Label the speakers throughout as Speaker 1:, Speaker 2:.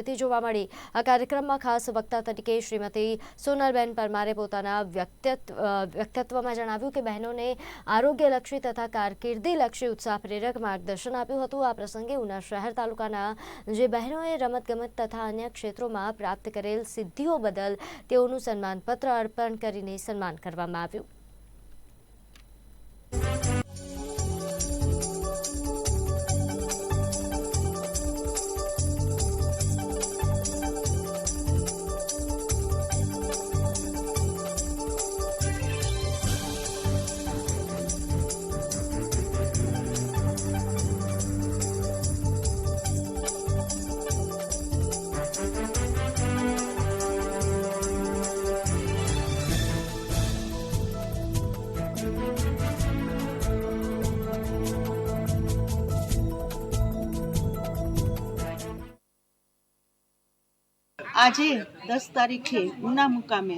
Speaker 1: જોવા મળી। આ કાર્યક્રમમાં ખાસ વક્તા તરીકે શ્રીમતી સોનલબેન પરમારે પોતાના વ્યક્તિત્વમાં જણાવ્યું કે બહેનોને આરોગ્યલક્ષી તથા કારકિર્દીલક્ષી ઉત્સાહ પ્રેરક માર્ગદર્શન આપ્યું હતું। આ પ્રસંગે ઉના શહેર તાલુકાના જે બહેનોએ રમતગમત તથા અન્ય ક્ષેત્રોમાં પ્રાપ્ત કરેલ સિદ્ધિઓ બદલ તેઓનું સન્માનપત્ર અર્પણ કરીને સન્માન કરવામાં આવ્યું।
Speaker 2: આજે 10 તારીખે ઉના મુકામે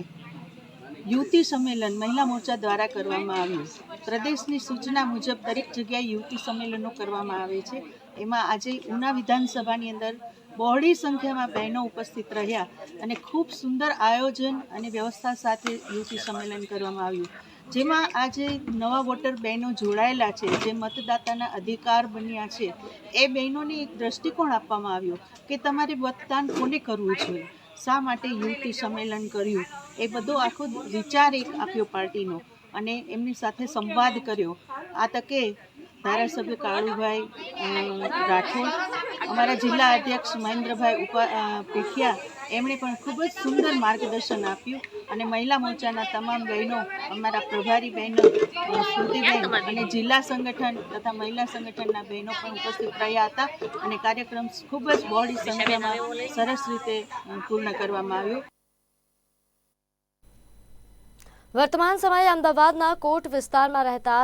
Speaker 2: યુવતી સંમેલન મહિલા મોરચા દ્વારા કરવામાં આવ્યું। પ્રદેશની સૂચના મુજબ દરેક જગ્યાએ યુવતી સંમેલનો કરવામાં આવે છે। એમાં આજે ઉના વિધાનસભાની અંદર બહોળી સંખ્યામાં બહેનો ઉપસ્થિત રહ્યા અને ખૂબ સુંદર આયોજન અને વ્યવસ્થા સાથે યુવતી સંમેલન કરવામાં આવ્યું। જેમાં આજે નવા વોટર બહેનો જોડાયેલા છે, જે મતદાતાના અધિકાર બન્યા છે, એ બહેનોને એક દ્રષ્ટિકોણ આપવામાં આવ્યો કે તમારે મતદાન કોને કરવું જોઈએ, શા માટે યુવતી સંમેલન કર્યું, એ બધો આખો વિચાર એક આપ્યો પાર્ટીનો અને એમની સાથે સંવાદ કર્યો। આ તકે ધારાસભ્ય કાળુભાઈ રાઠોડ, અમારા જિલ્લા અધ્યક્ષ મહેન્દ્રભાઈ પીઠિયા, એમણે પણ ખૂબ જ સુંદર માર્ગદર્શન આપ્યું અને મહિલા મોરચાના તમામ બહેનો, અમારા પ્રભારી બહેનો સ્મૃતિબેન અને જિલ્લા સંગઠન તથા મહિલા સંગઠનના બહેનો પણ ઉપસ્થિત રહ્યા હતા અને કાર્યક્રમ ખૂબ જ બહોળી સંખ્યામાં સરસ રીતે પૂર્ણ કરવામાં આવ્યો।
Speaker 1: વર્તમાન સમયે અમદાવાદના કોટ વિસ્તારમાં રહેતા